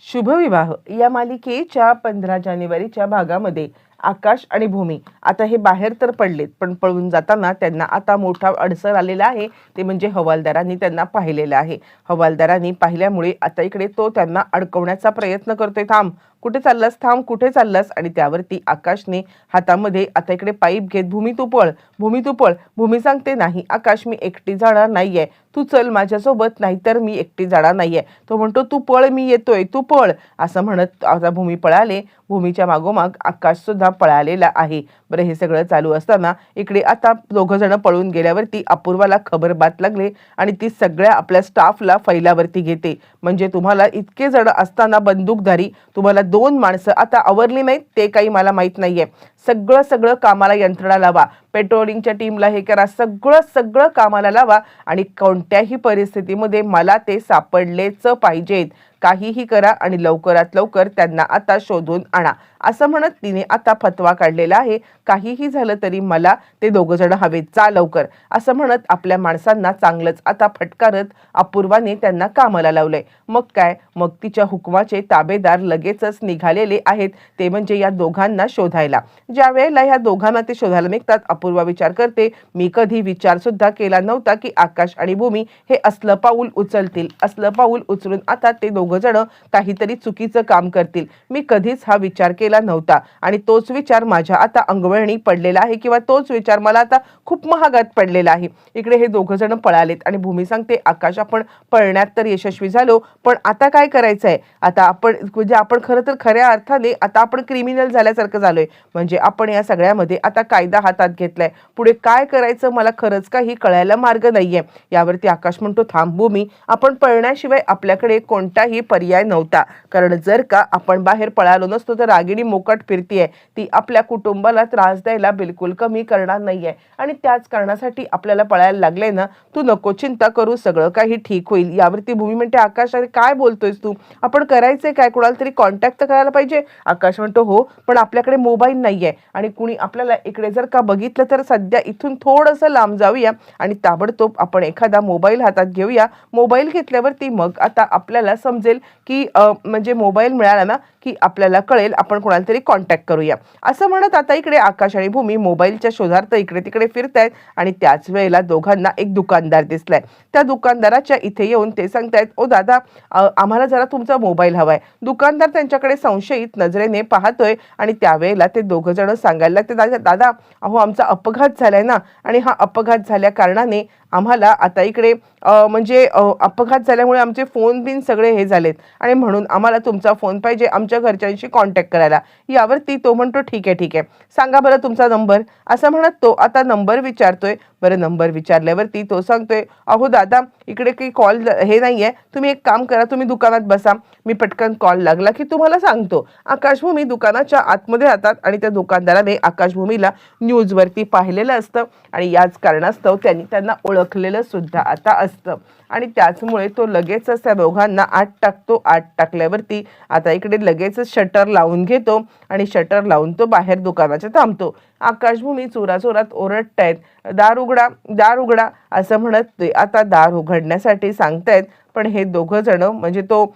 शुभविवाह या मालिकेच्या 15 जानेवारीच्या भागामध्ये आकाश आणि भूमी आता हे बाहेर तर पडलेत, पण पळून जाताना त्यांना आता मोठा अडसर आलेला आहे. ते म्हणजे हवालदारांनी त्यांना पाहिलेलं आहे. हवालदारांनी पाहिल्यामुळे आता इकडे तो त्यांना अडकवण्याचा प्रयत्न करतोय. थांब, कुठे चाललास, थांब, कुठे चाललास. आणि त्यावरती आकाशने हातामध्ये आता इकडे पाईप घेत, भूमी तू पळ, भूमी तू पळ. भूमी सांगते, नाही आकाश, मी एकटी जाणार नाहीये, तू चल माझ्यासोबत, नाहीतर मी एकटी जाणार नाहीये. तो म्हणतो, तू पळ, मी येतोय, तू पळ. असं म्हणत आता भूमी पळाले. भूमीच्या मागोमाग आकाश सुद्धा पळालेला आहे. बरं, हे सगळं चालू असताना इकडे आता दोघं जण पळून गेल्यावरती अपूर्वाला खबर बात लागले आणि ती सगळ्या आपल्या स्टाफला फैलावरती घेते. म्हणजे तुम्हाला इतके जण असताना बंदूकधारी, तुम्हाला 2 माणसं आता आवरली नाहीत ते काही मला माहित नाहीये. सगळं कामाला यंत्रणा लावा, पेट्रोलिंगच्या टीमला हे करा, सगळं कामाला लावा आणि कोणत्याही परिस्थितीमध्ये मला ते सापडलेच पाहिजेत. काहीही करा आणि लवकरात लवकर त्यांना आता शोधून आणा. असं म्हणत तिने आता फतवा काढलेला आहे. काहीही झालं तरी मला ते दोघं जण हवेत, जा लवकर. असं म्हणत आपल्या माणसांना चांगलंच आता फटकारत अपूर्वाने त्यांना कामाला लावलंय. मग काय, मग तिच्या हुकमाचे ताबेदार लगेचच निघालेले आहेत, ते म्हणजे या दोघांना शोधायला. ज्या वेळेला ह्या दोघांना ते शोधायला निघतात, अपूर्वा विचार करते, मी कधी विचार सुद्धा केला नव्हता की आकाश आणि भूमी हे असलं पाऊल उचलतील. असलं पाऊल उचलून आता ते दोघं जण काहीतरी चुकीचं काम करतील. मी कधीच हा विचार केला नव्हता आणि तोच विचार माझ्या आता अंगवळणी पडलेला आहे, किंवा तोच विचार मला आता खूप महागात पडलेला आहे. इकडे हे दोघं जण पळालेत आणि भूमी सांगते, आकाश आपण पळण्यात तर यशस्वी झालो, पण आता काय करायचं आहे? आता आपण म्हणजे आपण खरं तर खऱ्या अर्थाने आता आपण क्रिमिनल झाल्यासारखं झालोय. म्हणजे आपण या सगळ्यामध्ये आता कायदा हातात घेतलाय. पुढे काय करायचं मला खरंच काही कळायला मार्ग नाहीये. यावरती आकाश म्हणतो, थांब भूमी, आपण पळण्याशिवाय आपल्याकडे कोणताही पर्याय नव्हता. कारण जर का आपण बाहेर पळालो नसतो तर रागिणी मोकाट फिरतीये, ती आपल्या कुटुंबाला त्रास द्यायला बिलकुल कमी करणार नाहीये आणि त्याच कारणासाठी आपल्याला पळायला लागले ना. तू नको चिंता करू, सगळं काही ठीक होईल. यावरती भूमी म्हणते, आकाश अरे काय बोलतोयस तू? आपण करायचंय काय? कुणाला तरी कॉन्टॅक्ट तर करायला पाहिजे. आकाश म्हणतो, हो, पण आपल्याकडे मोबाईल नाहीये आणि कुणी आपल्याला इकडे जर का बघितलं तर सध्या इथून थोडंसं लांब जाऊया आणि ताबडतोब आपण एखादा मोबाईल हातात घेऊया. मोबाईल घेतल्यावरती मग आता आपल्याला समजेल की म्हणजे मोबाईल मिळाला ना की आपल्याला कळेल, आपण कोणाला तरी कॉन्टॅक्ट करूया. असं म्हणत आता इकडे आकाश आणि भूमी मोबाईलच्या शोधार्थ इकडे तिकडे फिरतायत आणि त्याच वेळेला दोघांना एक दुकानदार दिसलाय. त्या दुकानदाराच्या इथे येऊन ते सांगतायत, ओ दादा, आम्हाला जरा तुमचा मोबाईल हवाय. दुकानदार त्यांच्याकडे संशयित नजरेने पाहतोय आणि त्यावेळेला ते दोघं जण सांगायला लागते, दादा अहो आमचा अपघात झालाय ना, आणि हा अपघात झाल्या कारणाने आम्हाला आता इकडे म्हणजे अपघात झाल्यामुळे आमचे फोन बिन सगळे हे झालेत आणि म्हणून आम्हाला तुमचा फोन पाहिजे आमच्या घरच्यांशी कॉन्टॅक्ट करायला. यावरती तो म्हणतो, ठीक आहे, सांगा बरं तुमचा नंबर. असं म्हणत तो आता नंबर विचारतोय. बरं, नंबर विचारल्यावरती तो सांगतोय, अहो दादा इकडे काही कॉल हे नाहीये, तुम्ही एक काम करा, तुम्ही दुकानात बसा, मी पटकन कॉल लागला की तुम्हाला सांगतो. आकाशभूमी दुकानाच्या आतमध्ये राहतात आणि त्या दुकानदाराने आकाशभूमीला न्यूजवरती पाहिलेलं असतं आणि याच कारणास्तव त्यांना ओळखलेलं सुद्धा आता असतं आणि त्याचमुळे तो लगेचच त्या दोघांना आत टाकतो. आत टाकल्यावरती आता इकडे लगेचच शटर लावून घेतो आणि शटर लावून तो बाहेर दुकानाच्या थांबतो. आकाशभूमी चोराचोरात ओरडतायत, दार उघडा, दार उघडा असं म्हणत ते आता दार उघडण्यासाठी सांगतायत. पण हे दोघं जण म्हणजे तो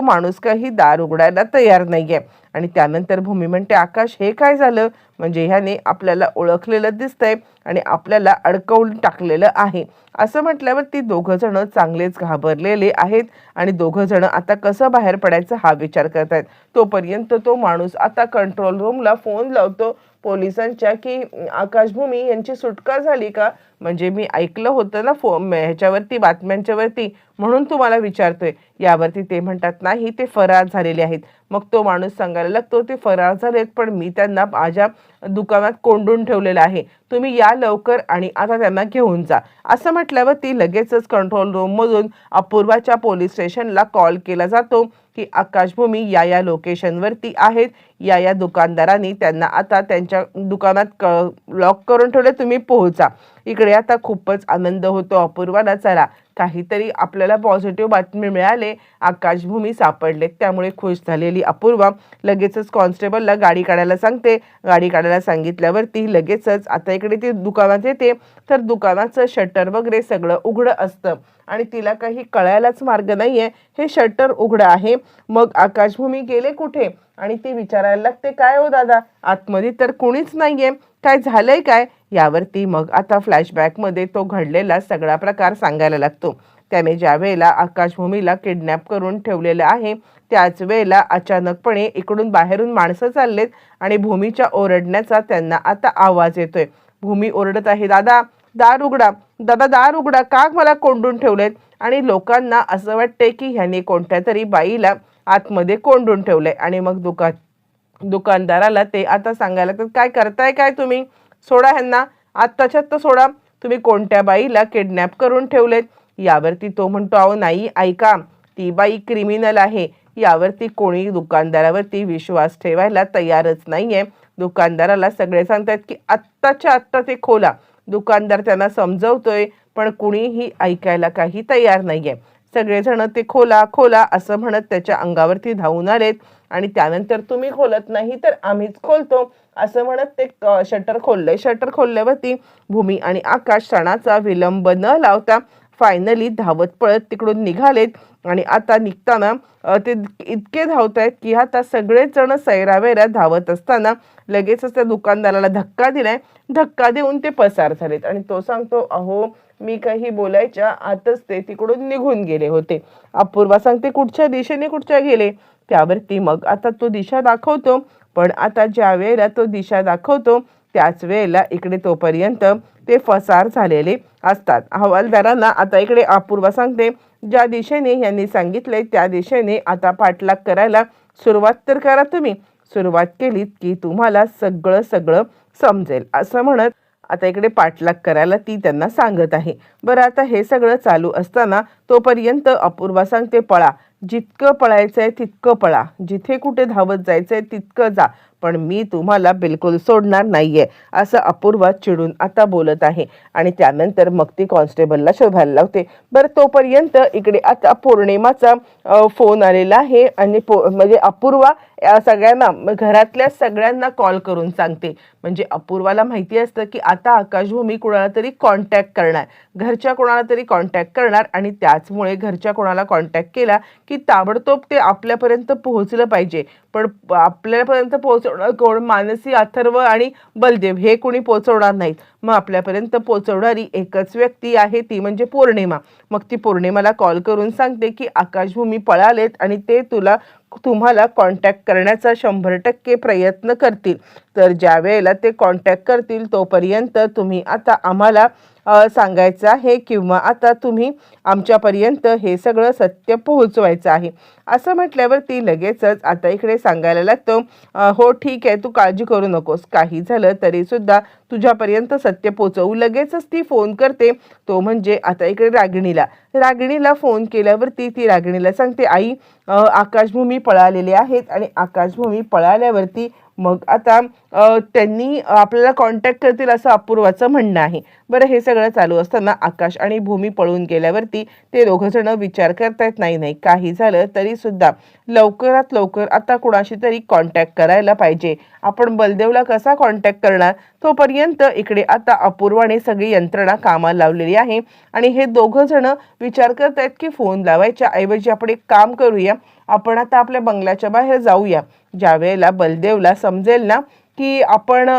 माणूस काही दार उघडायला तयार नाहीये. आणि त्यानंतर भूमी म्हणते, आकाश हे काय झालं? म्हणजे ह्याने आपल्याला ओळखलेलं दिसतंय आणि आपल्याला अडकवून टाकलेलं आहे. असं म्हटल्यावर ती दोघं जण चांगलेच घाबरलेले आहेत आणि दोघं जण आता कसं बाहेर पडायचं हा विचार करतायत. तोपर्यंत तो माणूस आता कंट्रोल रूमला फोन लावतो पोलिसांच्या की आकाशभूमी यांची सुटका झाली का? म्हणजे मी ऐकलं होतं ना ह्याच्यावरती बातम्यांच्या वरती, म्हणून तुम्हाला विचारतोय. यावरती ते म्हणतात, नाही ते फरार झालेले आहेत. मग तो माणूस सांगायला लागतो, ते फरार झालेत, पण मी त्यांना माझ्या दुकानात कोंडून ठेवलेलं आहे, तुम्ही या लवकर आणि आता त्यांना घेऊन जा. असं म्हटल्यावर ती लगेचच कंट्रोल रूममधून अपूर्वाच्या पोलीस स्टेशनला कॉल केला जातो की आकाशभूमी या लोकेशनवरती आहेत, या दुकानदारांनी त्यांना आता त्यांच्या दुकानात लॉक करून ठेवले, तुम्ही पोहोचा. इकडे आता खूपच आनंद होतो अपूर्वाला, चला काहीतरी आपल्याला पॉझिटिव्ह बातमी मिळाले, आकाश भूमी सापडले. त्यामुळे खुश झालेली अपूर्वा लगेचच कॉन्स्टेबलला गाडी काढायला सांगते. गाडी काढायला सांगितल्यावरती लगेचच आता इकडे ती दुकानात येते, तर दुकानाचं शटर वगैरे सगळं उघडं असतं आणि तिला काही कळायलाच मार्ग नाहीये हे शटर उघडं आहे. मग आकाशभूमी गेले कुठे आणि ती विचारायला लागते, काय हो दादा, आतमध्ये तर कोणीच नाहीये, काय झालंय काय? यावरती मग आता फ्लॅशबॅकमध्ये तो घडलेला सगळा प्रकार सांगायला लागतो. त्याने ज्या वेळेला आकाशभूमीला किडनॅप करून ठेवलेलं आहे त्याच वेळेला अचानकपणे इकडून बाहेरून माणसं चाललेत आणि भूमीच्या ओरडण्याचा त्यांना आता आवाज येतोय. भूमी ओरडत आहे, दादा दार उघडा, दादा दार उघडा, का मला कोंडून ठेवलेत? आणि लोकांना असं वाटतंय की ह्याने कोणत्या तरी बाईला आतमध्ये कोंडून ठेवलंय. आणि मग दुकानदाराला ते आता सांगायला लागतात, काय करताय काय तुम्ही? सोडा ह्यांना, आत्ताच्या आत्ता सोडा, तुम्ही कोणत्या बाईला किडनॅप करून ठेवलेत? यावरती तो म्हणतो, अहो नाही, ऐका, ती बाई क्रिमिनल आहे. यावरती कोणी दुकानदारावरती विश्वास ठेवायला तयारच नाहीये. दुकानदाराला सगळे सांगतात की आत्ताच्या आत्ता ते खोला. दुकानदार त्यांना समजवतोय पण कुणीही ऐकायला काही तयार नाहीये. सगळेजण ते खोला खोला असं म्हणत त्याच्या अंगावरती धावून आलेत आणि त्यानंतर तुम्ही खोलत नाही तर आम्हीच खोलतो असं म्हणत ते शटर खोललंय. शटर खोलल्यावरती भूमी आणि आकाश क्षणाचा विलंब न लावता फायनली धावत पळत तिकडून निघालेत. आणि आता निघताना ते इतके धावत आहेत की आता सगळेच जण सैरावैरा धावत असताना लगेचच त्या दुकानदाराला धक्का दिलाय. धक्का देऊन ते पसार झालेत आणि तो सांगतो, अहो मी काही बोलायच्या आतच ते तिकडून निघून गेले होते. अपूर्वा सांगते, कुठच्या दिशेने कुठच्या गेले? त्यावरती मग आता तो दिशा दाखवतो. पण आता ज्या वेळेला तो दिशा दाखवतो त्याच वेळेला इकडे तोपर्यंत ते फसार झालेले असतात. हवालदारांना आता इकडे अपूर्वा सांगते, ज्या दिशेने यांनी सांगितले त्या दिशेने आता पाठलाग करायला सुरुवात तर करा. तुम्ही सुरुवात केलीत की तुम्हाला सगळं सगळं समजेल असं म्हणत आता इकडे पाठलाग करायला ती त्यांना सांगत आहे. बरं, आता हे सगळं चालू असताना तोपर्यंत अपूर्वा सांगते, पळा, जितकं पळायचंय तितकं पळा, जिथे कुठे धावत जायचंय तितकं जा, पण मी तुम्हाला बिलकुल सोडणार नाहीये असं अपूर्वा चिडून आता बोलत आहे. आणि त्यानंतर मग ती कॉन्स्टेबलला शोधायला लावते. बरं, तोपर्यंत इकडे आता पौर्णिमाचा फोन आलेला आहे आणि म्हणजे अपूर्वा सगळ्यांना घरातल्या सगळ्यांना कॉल करून सांगते. म्हणजे अपूर्वाला माहिती असतं की आता आकाशभूमी कोणाला तरी कॉन्टॅक्ट करणार, घरच्या कोणाला तरी कॉन्टॅक्ट करणार आणि त्याचमुळे घरच्या कोणाला कॉन्टॅक्ट केला की ताबडतोब ते आपल्यापर्यंत पोहोचलं पाहिजे. पण आपल्यापर्यंत पोहोचवणार कोण? मानसी, अथर्व आणि बलदेव हे कोणी पोहोचवणार नाहीत. मग आपल्यापर्यंत पोहोचवणारी एकच व्यक्ती आहे, ती म्हणजे पौर्णिमा. मग ती पौर्णिमाला कॉल करून सांगते की आकाशभूमी पळालेत आणि ते तुम्हाला कॉन्टॅक्ट करण्याचा 100% प्रयत्न करतील. तर ज्या वेळेला ते कॉन्टॅक्ट करतील तोपर्यंत तुम्ही आता आम्हाला सांगायचं आहे किंवा आता तुम्ही आमच्यापर्यंत हे सगळं सत्य पोहोचवायचं आहे असं म्हटल्यावर ती लगेचच आता इकडे सांगायला लागतो, हो ठीक आहे, तू काळजी करू नकोस, काही झालं तरी सुद्धा तुझ्यापर्यंत सत्य पोहोचवू. लगेचच ती फोन करते, तो म्हणजे आता इकडे रागिणीला फोन केल्यावरती ती रागिणीला सांगते, आई आकाशभूमी पळालेले आहेत आणि आकाशभूमी पळाल्यावरती मग आता त्यांनी आपल्याला कॉन्टॅक्ट करतील असं अपूर्वाचं म्हणणं आहे. बरं, हे सगळं चालू असताना आकाश आणि भूमी पळून गेल्यावरती ते दोघंजण विचार करतायत, नाही काही झालं तरी सुद्धा लवकरात लवकर आता कुणाशी तरी कॉन्टॅक्ट करायला पाहिजे. आपण बलदेवला कसा कॉन्टॅक्ट करणार? तोपर्यंत इकडे आता अपूर्वाने सगळी यंत्रणा कामाला लावलेली आहे आणि हे दोघंजण विचार करतायत की फोन लावायच्या ऐवजी आपण एक काम करूया, आपण आता आपल्या बंगल्याच्या बाहेर जाऊया. ज्या वेळेला बलदेवला समजेल ना की आपण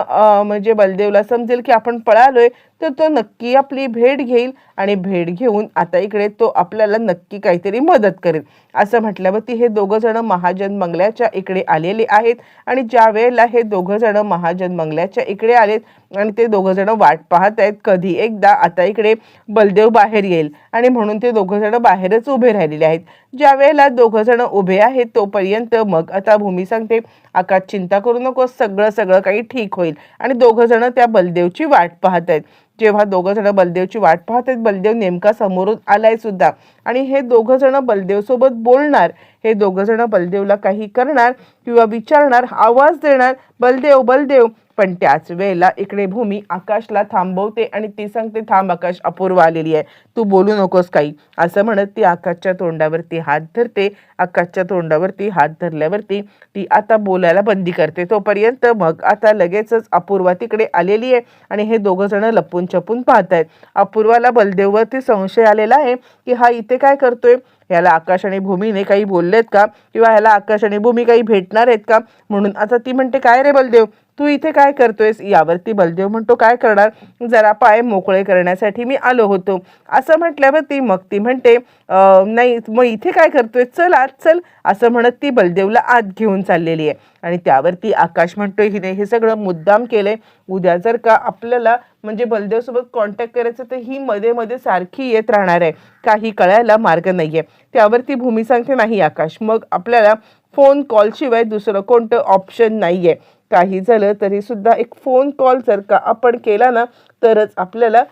म्हणजे बलदेवला समजेल की आपण पळालोय तर तो नक्की आपली भेट घेईल आणि भेट घेऊन आता इकडे तो आपल्याला नक्की काहीतरी मदत करेल असं म्हटल्यावरती हे दोघंजण महाजन बंगल्याच्या इकडे आलेले आहेत. आणि ज्या वेळेला हे दोघंजण महाजन बंगल्याच्या इकडे आलेत आणि ते दोघंजण वाट पाहत आहेत कधी एकदा आता इकडे बलदेव बाहेर येईल आणि म्हणून ते दोघंजण बाहेरच उभे राहिलेले आहेत. ज्या वेळेला दोघंजण उभे आहेत तोपर्यंत मग आता भूमी सांगते, आकाश चिंता करू नको, सगळं काही ठीक होईल. आणि दोघंजण त्या बलदेवची वाट पाहत आहेत. जेव्हा दोघंजण बलदेवची वाट पाहत आहेत, बलदेव नेमका समोरून आलाय सुद्धा आणि हे दोघंजण बलदेव सोबत बोलणार, हे दोघंजण बलदेवला काही करणार किंवा विचारणार, आवाज देणार, बलदेव बलदेव. पण त्याच वेळेला इकडे भूमी आकाशला थांबवते आणि ती सांगते, थांब आकाश, अपूर्वा आलेली आहे, तू बोलू नकोस काही, असं म्हणत ती आकाशच्या तोंडावरती हात धरते. आकाशच्या तोंडावरती हात धरल्यावरती ती आता बोलायला बंदी करते. तोपर्यंत मग आता लगेचच अपूर्वा तिकडे आलेली आहे आणि हे दोघं जण लपून छपून पाहत आहेत. अपूर्वाला बलदेववरती संशय आलेला आहे की हा इथे काय करतोय, याला आकाश आणि भूमीने काही बोललेत का, किंवा ह्याला आकाश आणि भूमी काही भेटणार आहेत का. म्हणून आता ती म्हणते, काय रे बलदेव, तू इथे काय करतोयस. यावरती बलदेव म्हणतो, काय करणार, जरा पाय मोकळे करण्यासाठी मी आलो होतो, असं म्हटल्यावरती मग ती म्हणते, नाही मग इथे काय करतोय, चल आत चल, असं म्हणत ती बलदेवला आत घेऊन चाललेली आहे. आणि त्यावरती आकाश म्हणतोय, हिने हे सगळं मुद्दाम केलंय, उद्या जर का आपल्याला म्हणजे बलदेवसोबत कॉन्टॅक्ट करायचं तर ही मध्ये मध्ये सारखी येत राहणार आहे, काही कळायला मार्ग नाहीये. त्यावरती भूमी सांगते, नाही आकाश, मग आपल्याला फोन कॉल शिवाय दुसरं कोणतं ऑप्शन नाहीये, काही झालं तरी सुद्धा एक फोन कॉल जर का आपण केला ना तरच आपल्याला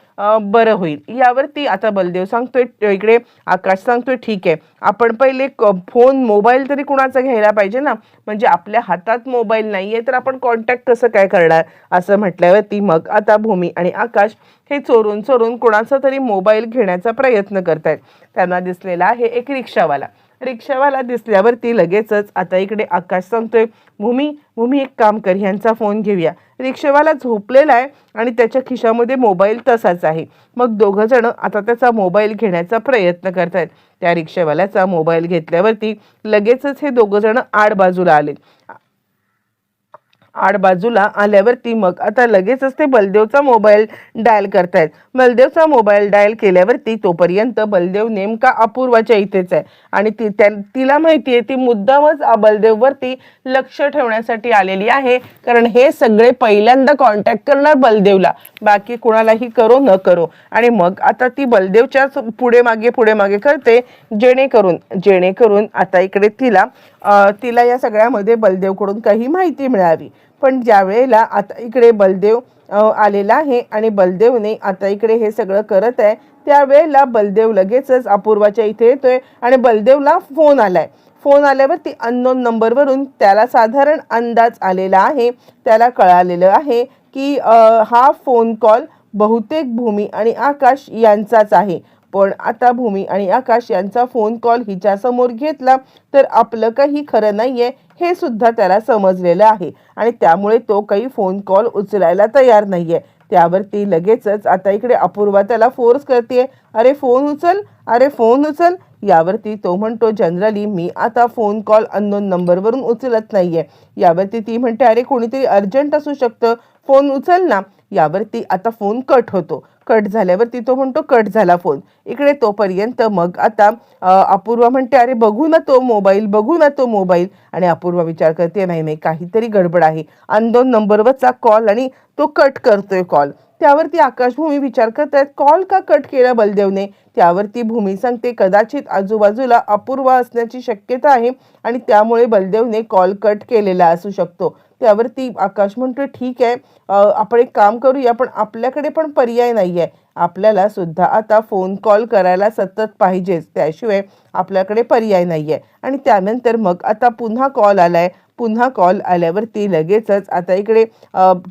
बरं होईल. यावरती आता बलदेव सांगतोय, इकडे आकाश सांगतोय, ठीक आहे, आपण पहिले फोन मोबाईल तरी कुणाचा घ्यायला पाहिजे ना, म्हणजे आपल्या हातात मोबाईल नाहीये तर आपण कॉन्टॅक्ट कसं काय करणार, असं म्हटल्यावरती मग आता भूमी आणि आकाश हे चोरून चोरून कुणाचा तरी मोबाईल घेण्याचा प्रयत्न करतायत. त्यांना दिसलेला आहे एक रिक्षावाला. रिक्षावाला दिसल्यावरती लगेचच आता इकडे आकाश सांगतोय, भूमी भूमी एक काम कर, ह्यांचा फोन घेऊया. रिक्षावाला झोपलेला आहे आणि त्याच्या खिशामध्ये मोबाईल तसाच आहे. मग दोघं जण आता त्याचा मोबाईल घेण्याचा प्रयत्न करतायत. त्या रिक्षावाल्याचा मोबाईल घेतल्यावरती लगेचच हे दोघं जण आड बाजूला आले. आड बाजूला आल्यावरती मग आता लगेचच ते बलदेवचा मोबाईल डायल करतायत. बलदेवचा मोबाईल डायल केल्यावरती तोपर्यंत बलदेव नेमका अपूर्वाच्या इथेच आहे आणि तिला माहिती आहे ती मुद्दामच बलदेववरती लक्ष ठेवण्यासाठी आलेली आहे, कारण हे सगळे पहिल्यांदा कॉन्टॅक्ट करणार बलदेवला, बाकी कुणालाही करो न करो. आणि मग आता ती बलदेवच्याच पुढे मागे करते, जेणेकरून आता इकडे तिला या सगळ्यामध्ये बलदेवकडून काही माहिती मिळावी. पण ज्या वेळेला आता इकडे बलदेव आलेला आहे आणि बलदेवने आता इकडे हे सगळं करत आहे, त्यावेळेला बलदेव लगेचच अपूर्वाच्या इथे येतोय आणि बलदेवला फोन आलाय. फोन आल्यावरती अननोन नंबरवरून त्याला साधारण अंदाज आलेला आहे, त्याला कळालेलं आहे की हा फोन कॉल बहुतेक भूमी आणि आकाश यांचाच आहे. पण आता भूमी आणि आकाश यांचा फोन कॉल हिच्या समोर घेतला तर आपलं काही खरं नाहीये हे सुद्धा त्याला समजलेलं आहे आणि त्यामुळे तो काही फोन कॉल उचलायला तयार नाहीये. त्यावरती लगेचच आता इकडे अपूर्वा त्याला फोर्स करते, अरे फोन उचल. यावरती तो म्हणतो, जनरली मी आता फोन कॉल अननोन नंबरवरून उचलत नाहीये. यावरती ती म्हणते, अरे कोणीतरी अर्जंट असू शकतं, फोन उचल ना. यावरती आता फोन कट होतो. कट झाल्यावरती तो म्हणतो, कट झाला फोन. इकडे तोपर्यंत मग आता अपूर्वा म्हणते, अरे बघू ना तो मोबाईल. आणि अपूर्वा विचार करते, नाही काहीतरी गडबड आहे, अननोन नंबरवरचा कॉल आणि तो कट करतोय कॉल. त्यावरती आकाश भूमी विचार करतायत, कॉल का कट केला बलदेवने. त्यावरती भूमी सांगते, कदाचित आजूबाजूला अपूर्वा असण्याची शक्यता आहे आणि त्यामुळे बलदेवने कॉल कट केलेला असू शकतो. त्यावरती आकाश म्हणतोय, ठीक आहे, आपण एक काम करूया, पण आपल्याकडे पण पर्याय नाहीये, आपल्याला सुद्धा आता फोन कॉल करायला सतत पाहिजेच, त्याशिवाय आपल्याकडे पर्याय नाहीये. आणि त्यानंतर मग आता पुन्हा कॉल आल्यावरती लगेचच आता इकडे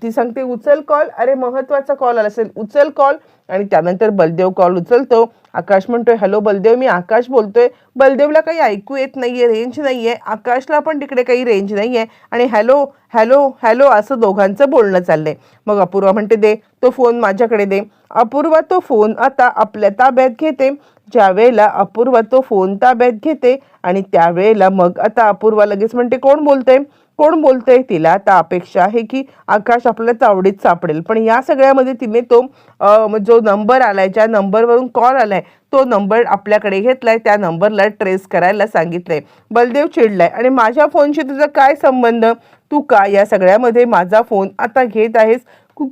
ती सांगते, उचल कॉल, अरे महत्वाचा कॉल आला असेल, उचल कॉल. आणि त्यानंतर बलदेव कॉल उचलतो. आकाश म्हणतोय, हॅलो बलदेव, मी आकाश बोलतोय. बलदेवला काही ऐकू येत नाहीये, रेंज नाहीये, आकाशला पण तिकडे काही रेंज नाहीये आणि हॅलो हॅलो हॅलो असं दोघांचं बोलणं चाललंय. मग अपूर्वा म्हणते, दे तो फोन माझ्याकडे दे. अपूर्वा तो फोन आता आपल्या ताब्यात घेते. ज्या वेळेला अपूर्वा तो फोन ताब्यात घेते आणि त्यावेळेला मग आता अपूर्वा लगेच म्हणते, कोण बोलतंय. तिला आता अपेक्षा आहे की आकाश आपल्या तावडीत सापडेल, पण या सगळ्यामध्ये तिने तो जो नंबर आलाय, ज्या नंबरवरून कॉल आलाय, तो नंबर आपल्याकडे घेतलाय, त्या नंबरला ट्रेस करायला सांगितलंय. बलदेव चिडलाय आणि माझ्या फोनशी तुझा काय संबंध, तू का या सगळ्यामध्ये माझा फोन आता घेत आहेस,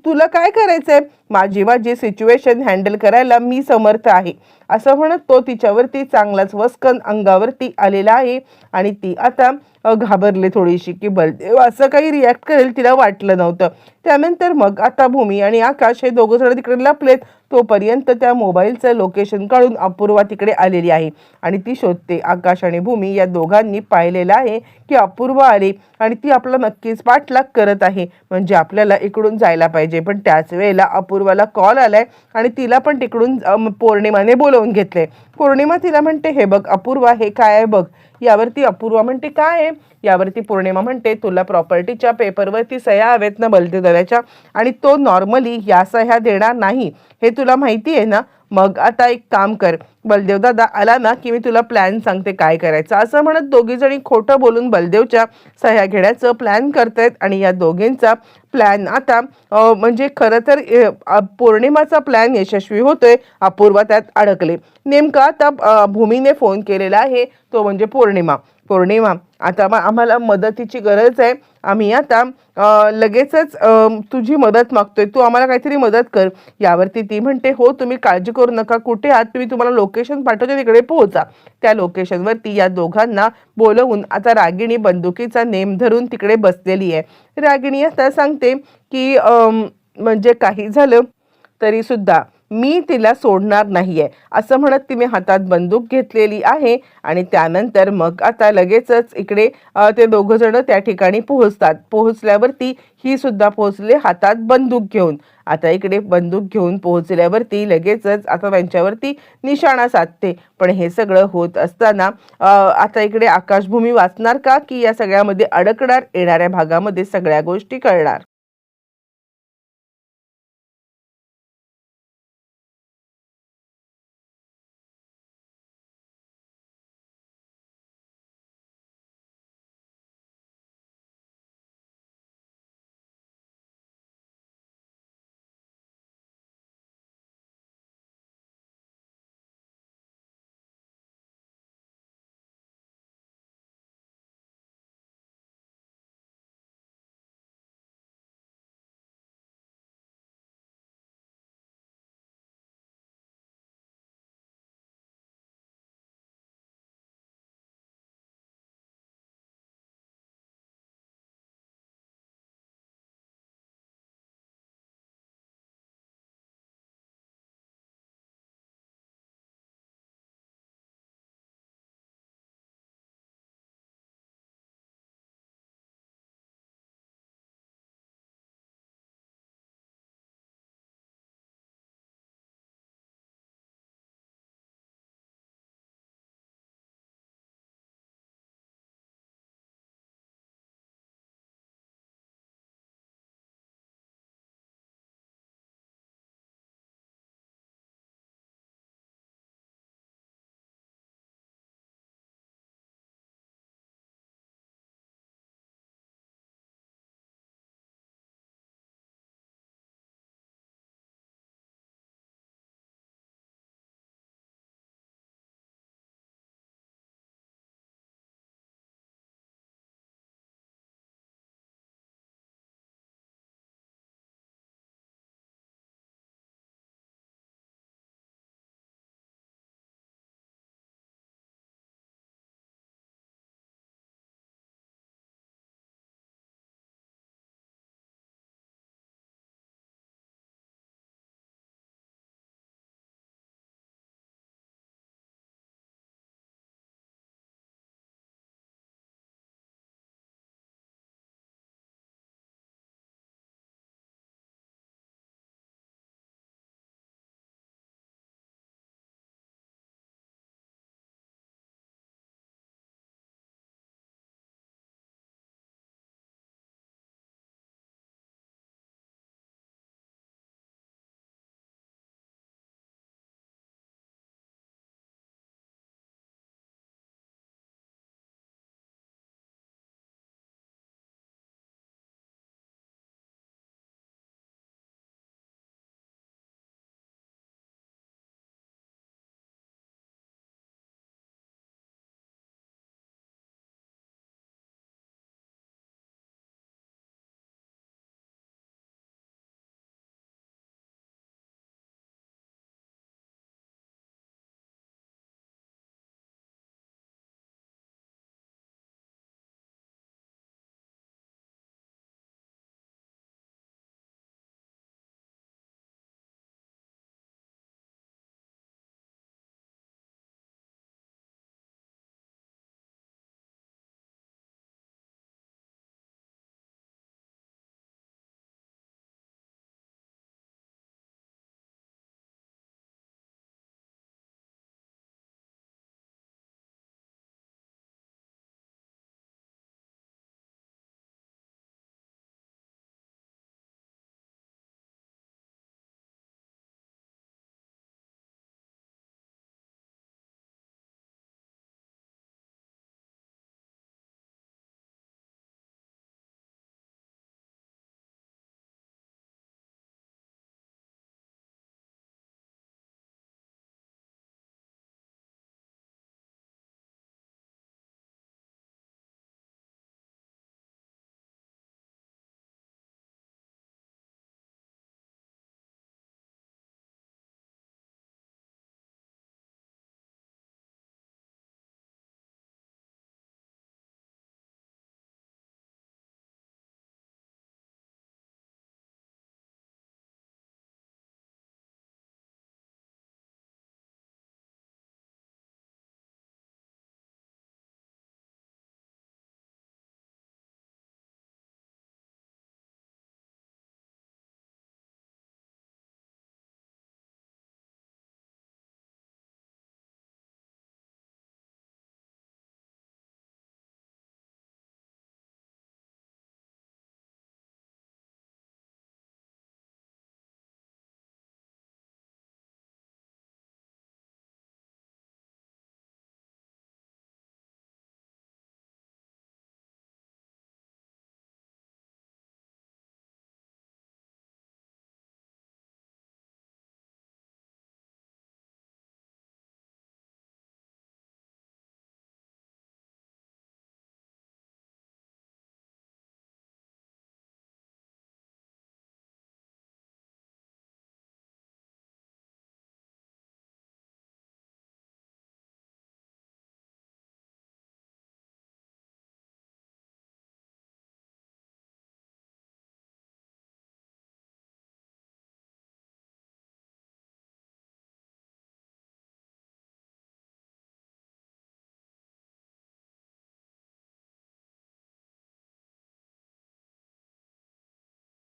तुला काय करायचंय, माझी सिच्युएशन हँडल करायला मी समर्थ आहे, असं म्हणत तो तिच्यावरती चांगलाच वस्कन अंगावरती आलेला आहे. आणि ती आता घाबरले थोडीशी की बलदेव असं काही रिॲक्ट करेल तिला वाटलं नव्हतं. त्यानंतर मग आता भूमी आणि आकाश हे दोघं जण तिकडे लपलेत. तोपर्यंत त्या मोबाईलचं लोकेशन काढून अपूर्वा तिकडे आलेली आहे आणि ती शोधते. आकाश आणि भूमी या दोघांनी पाहिलेलं आहे की अपूर्वा आली आणि ती आपला नक्कीच पाठलाग करत आहे, म्हणजे आपल्याला इकडून जायला पाहिजे. पण त्याच वेळेला अपूर्वाला कॉल आलाय आणि तिला पण तिकडून पौर्णिमाने बोलवून घेतले. पौर्णिमा तिला म्हणते, हे बघ अपूर्वा, हे काय आहे बघ. यावरती अपूर्वा म्हणते, काय आहे. यावरती पौर्णिमा म्हणते, तुला प्रॉपर्टीच्या पेपरवरती सह्या हवेत ना बलदेव दादाच्या, आणि तो नॉर्मली या सह्या देणार नाही, हे तुला माहिती आहे ना. मग आता एक काम कर, बलदेव दादा आला ना की मी तुला प्लॅन सांगते काय करायचं. असं म्हणत दोघी जणी खोटं बोलून बलदेवच्या सह्या घेण्याचं प्लॅन करतायत. आणि या दोघींचा प्लॅन आता म्हणजे खरं तर पौर्णिमाचा प्लॅन यशस्वी होतोय, अपूर्वा त्यात अडकले. नेमका आता भूमीने फोन केलेला आहे, तो म्हणजे पौर्णिमा. आता आम्हाला मदतीची गरज आहे, आम्ही आता लगेचच तुझी मदत मागतोय, तू आम्हाला काहीतरी मदत कर. यावरती ती म्हणते, हो तुम्ही काळजी करू नका, कुठे आहात तुम्ही, तुम्हाला लोकेशन पाठवते, तिकडे पोहोचा. त्या लोकेशनवरती या दोघांना बोलवून आता रागिणी बंदुकीचा नेम धरून तिकडे बसलेली आहे. रागिणी आता सांगते की म्हणजे काही झालं तरी सुद्धा मी तिला सोडणार नाहीये, असं म्हणत तिने हातात बंदूक घेतलेली आहे. आणि त्यानंतर मग आता लगेचच इकडे ते दोघं जण त्या ठिकाणी पोहोचतात. पोहोचल्यावरती ही सुद्धा पोहोचले हातात बंदूक घेऊन. आता इकडे बंदूक घेऊन पोहोचल्यावरती लगेचच आता त्यांच्यावरती निशाणा साधते. पण हे सगळं होत असताना आता इकडे आकाशभूमी वाचणार का की या सगळ्यामध्ये अडकणार, येणाऱ्या भागामध्ये सगळ्या गोष्टी कळणार.